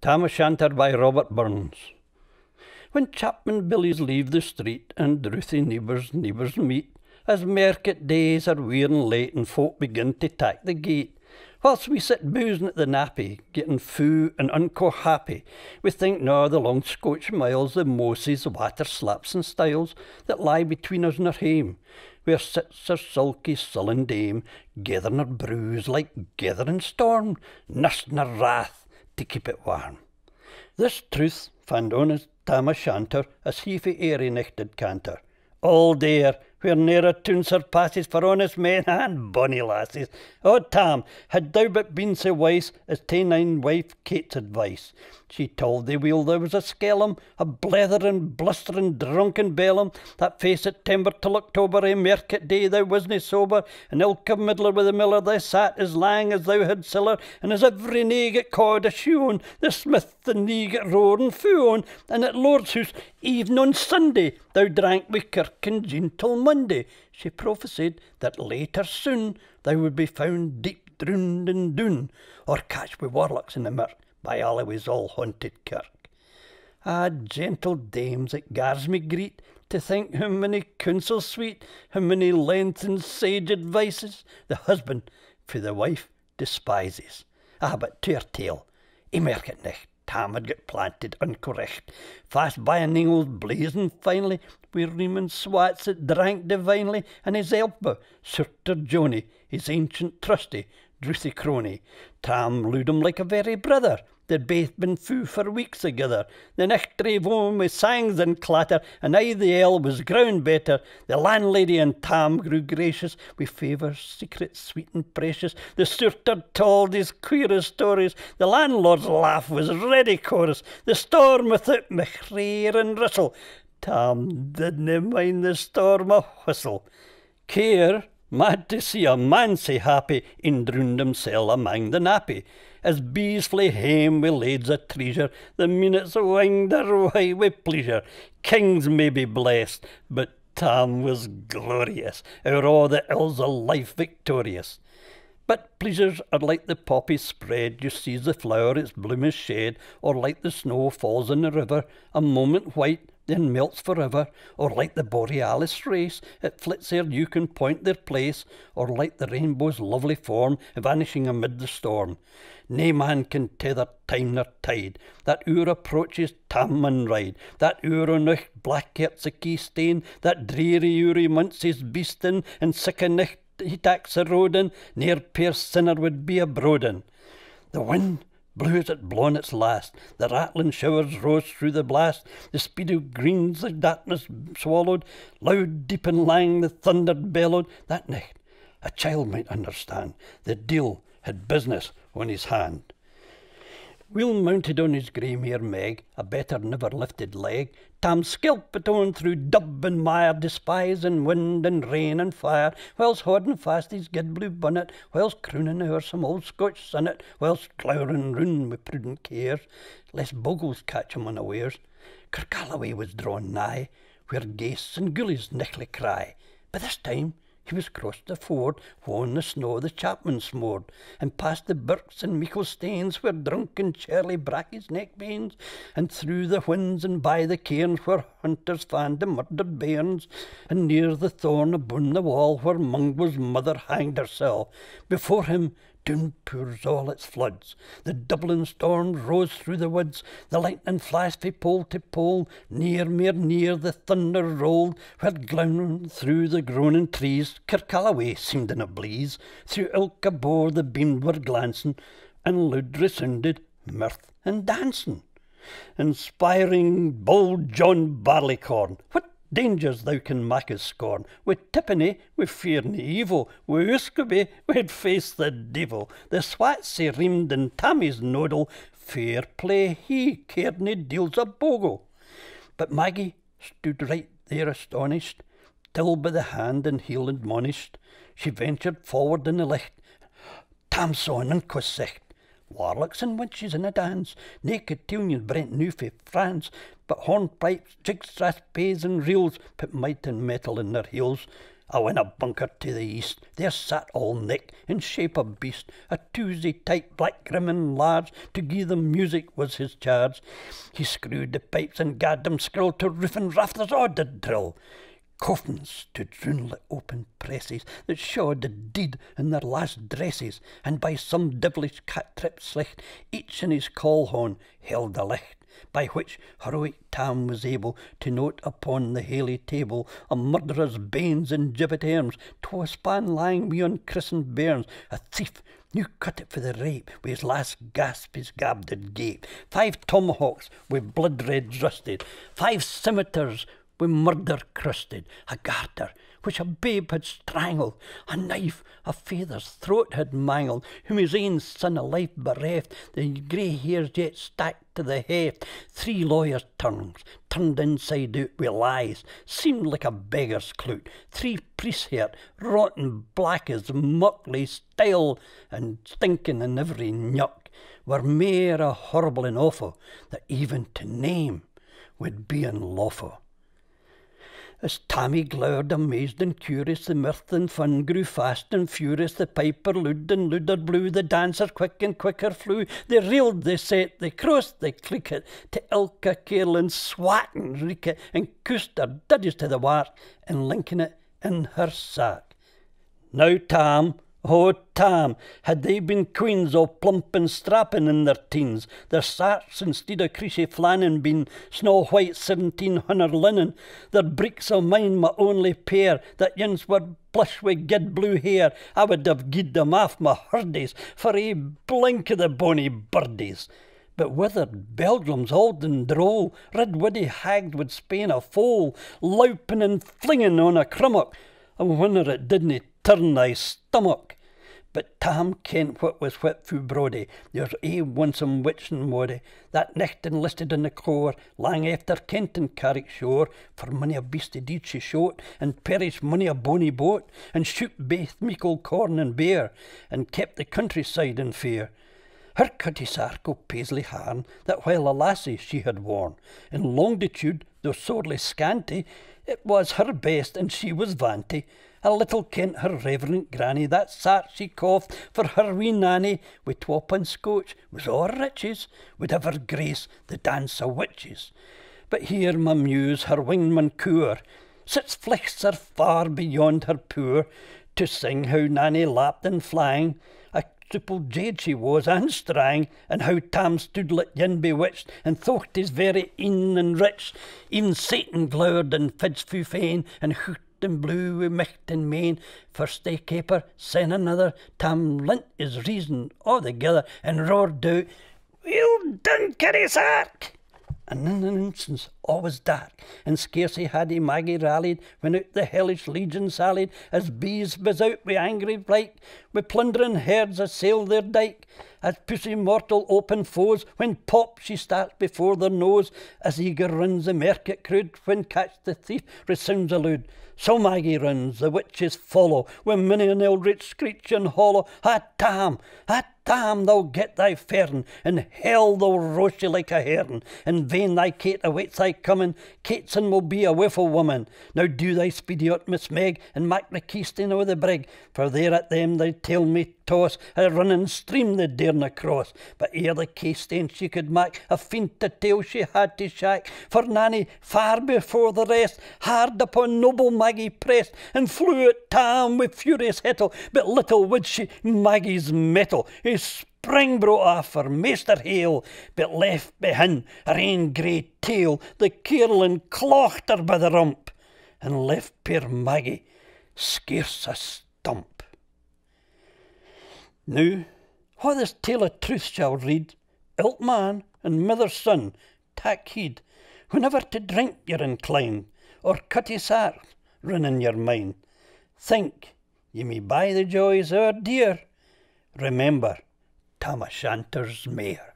Tam O'Shanter by Robert Burns. When Chapman Billies leave the street and drouthy neighbours meet, as market days are wearing late and folk begin to tack the gate, whilst we sit boozing at the nappy, getting fou and unco happy, we think now the long Scotch miles, the moses, water slaps and stiles that lie between us and our hame, where sits our sulky sullen dame, gathering her brews like gathering storm, nursing her wrath to keep it warm. This truth fand honest Tam O'Shanter as he for airy nichted canter. All there, where ne'er a tune surpasses for honest men and bonny lasses. O Tam, had thou but been so wise as ta'e thine wife Kate's advice, she told thee weel there was a skellum, a bletherin', blusterin', drunken bellum, that fae September till October, a market day thou wasna sober, and ilka middler with the miller thou sat as lang as thou had siller, and as every nae got cawed a shoon, the smith and nee got roaring foon, and at Lord's house, even on Sunday, thou drank wi' kirk and gin till Monday. She prophesied that later soon thou would be found deep drowned in Doon, or catched wi' warlocks in the mirk by Alloway's all haunted kirk. Ah, gentle dames, it gars me greet to think how many counsels sweet, how many length and sage advices the husband for the wife despises. Ah, but to her tale, he merkit nicht. Tam had got planted uncorrect, fast by an Engel's blazing finely, wi' reemin swats that drank divinely, and his elbow, Surter Johnny, his ancient trusty, drouthy crony. Tam looed him like a very brother. They'd baith been fou for weeks together. The nicht drave home with sangs and clatter, and aye the ale was ground better. The landlady and Tam grew gracious, with favours secret, sweet and precious. The Surter told his queerest stories. The landlord's laugh was ready chorus. The storm without machreer and rustle. Tam didna mind the storm a whistle. Care, mad to see a man sae happy, in drowned himsel amang the nappy. As bees flee hame wi' lades of treasure, the minutes winged their way wi' pleasure. Kings may be blessed, but Tam was glorious, o'er all the ills of life victorious. But pleasures are like the poppy spread, you sees the flower its bloom is shed, or like the snow falls in the river, a moment white, then melts forever, or like the borealis race, it flits ere you can point their place, or like the rainbow's lovely form, vanishing amid the storm. Nae man can tether time nor tide, that hour approaches Tam mun ride, that hour o' nicht black hearts a key stain, that dreary hour he munts his beast in, and sic a nicht he tacks a road in, ne'er peer sinner would be abroad in. The wind blew as it blown its last, the rattling showers rose through the blast, the speed of greens the darkness swallowed, loud, deep and lang the thunder bellowed. That night a child might understand, the deil had business on his hand. Weel mounted on his grey mare Meg, a better never lifted leg, Tam skelpit on through dub and mire, despising wind and rain and fire, whilst holding fast his good blue bonnet, whilst crooning o'er some old Scotch sonnet, whilst glowering round with prudent cares, lest bogles catch him unawares. Kirkalloway was drawn nigh, where ghaists and ghoulies nichtly cry. By this time he was crossed the ford, won the snow the chapman smored, and past the birks and meikle stains, where drunken Charlie brak his neck banes, and through the whins and by the cairns, where hunters fand the murdered bairns, and near the thorn abune the wall, where Mungwa's mother hanged hersel. Before him doon pours all its floods. The Dublin storm rose through the woods, the lightning flashed fae pole to pole, near, mere near the thunder rolled, where glowering through the groaning trees, Kirkalloway seemed in a blaze, through ilka bore the beam were glancing, and loud resounded mirth and dancing. Inspiring bold John Barleycorn, what dangers thou can mak us scorn, with tippenny, we fear nae evil, with Usquaby, we'd face the devil. The swats sae reamed in Tammy's noddle, fair play he cared nae deals of bogle. But Maggie stood right there astonished, till by the hand and heel admonished, she ventured forward in the licht. Tam saw none could sicht. Warlocks and witches in a dance, naked tunions brent new fae France, but hornpipes, jigs, strathspeys and reels put might and metal in their heels. I went a bunker to the east, there sat Old Nick, in shape of beast, a Tuesday type, black, grim and large, to gie them music was his charge. He screwed the pipes and gaed them skrill, to roof and rafters all did drill. Coffins stood round like open presses that showed the deed in their last dresses, and by some devilish cat-trip slicht, each in his call-horn held a licht, by which heroic Tam was able to note upon the haly table a murderer's banes and gibbet arms, 'twas span lying beyond christened bairns, a thief new cut it for the rape, wi' his last gasp his gab did gape, 5 tomahawks wi' blood red rusted, 5 scimitars wi' murder crusted, a garter which a babe had strangled, a knife a father's throat had mangled, whom his ain son of life bereft, the grey hairs yet stacked to the heft, 3 lawyers' tongues, turned inside out wi' lies, seemed like a beggar's clout, 3 priests' hair, rotten black as muckly, stale and stinking in every nook, were mair a horrible and awful, that even to name would be unlawful. As Tammy glowered, amazed and curious, the mirth and fun grew fast and furious. The piper loud and louder blew, the dancer quick and quicker flew. They reeled, they set, they crossed, they clickit, to ilka carel and swat and reek it, and coosed her duddies to the wark, and linking it in her sack. Now Tam, oh Tam, had they been queens all plump and strapping in their teens, their sarks instead of creasy flannin been snow white 1700 linen, their breeks o' mine my only pair, that yins were blush wi' gid blue hair, I would have gied them off my hurdies for a blink o' the bonny birdies. But withered beldrums old and droll, red widdy hagged would spain a foal, louping and flinging on a crummock, and wonder it didn't turn thy stomach. But Tam kent what was what fu Brodie, there's winsome witchin' wody, that nicht enlisted in the corps, lang after Kent and Carrick shore, for mony a beastie deed she shot, and perished mony a bonny boat, and shoot baith meikle corn and bear, and kept the countryside in fear. Her cutty sark o' paisley harn, that while a lassie she had worn, in longitude, though sorely scanty, it was her best, and she was vanty. A little kent her reverent granny, that sark she coughed for her wee nanny, wi' 12 scotch was all riches, would ever grace the dance o' witches. But here my muse, her wingman cour, sits flichts are far beyond her poor, to sing how Nanny lapped and flang, a triple jade she was and strang, and how Tam stood like yin bewitched, and thocht his very een and rich, even Satan glowered and fids fu fain, and hoot and blew wi' micht and main, first a caper, sen another, Tam lent his reason altogether, and roared out, "Well done, Kitty Sark!" And in an instant all was dark, and scarcely had he Maggie rallied, when out the hellish legion sallied, as bees buzz out wi' angry flight, wi' plundering herds assail their dyke, as pussy mortal open foes, when pop she starts before their nose, as eager runs the market crowd, when catch the thief resounds aloud. So Maggie runs, the witches follow, wi' many an eldritch screech and hollow. Ah, Tam, thou'll get thy fern, in hell they'll roast you like a hern. In vain thy Kate awaits thy coming, Kateson will be a wilful woman. Now do thy speedy utmost, Meg, and mak the keystone o' the brig, for there at them thy tail may toss, a running stream they darena cross. But ere the keystone she could mak, a feint the tail she had to shack, for Nanny, far before the rest, hard upon noble Maggie pressed, and flew at Tam with furious hettle, but little would she Maggie's mettle. He sprang brought off her maester hail, but left behind her ain grey tail, the carlin clocht her by the rump, and left puir Maggie scarce a stump. Now, what this tale of truth shall read, ilk man and mither's son, tak heed, whenever to drink you're inclined, or cutty sark run in your mind. Think, ye may buy the joys o'er dear, remember Tam O'Shanter's mare.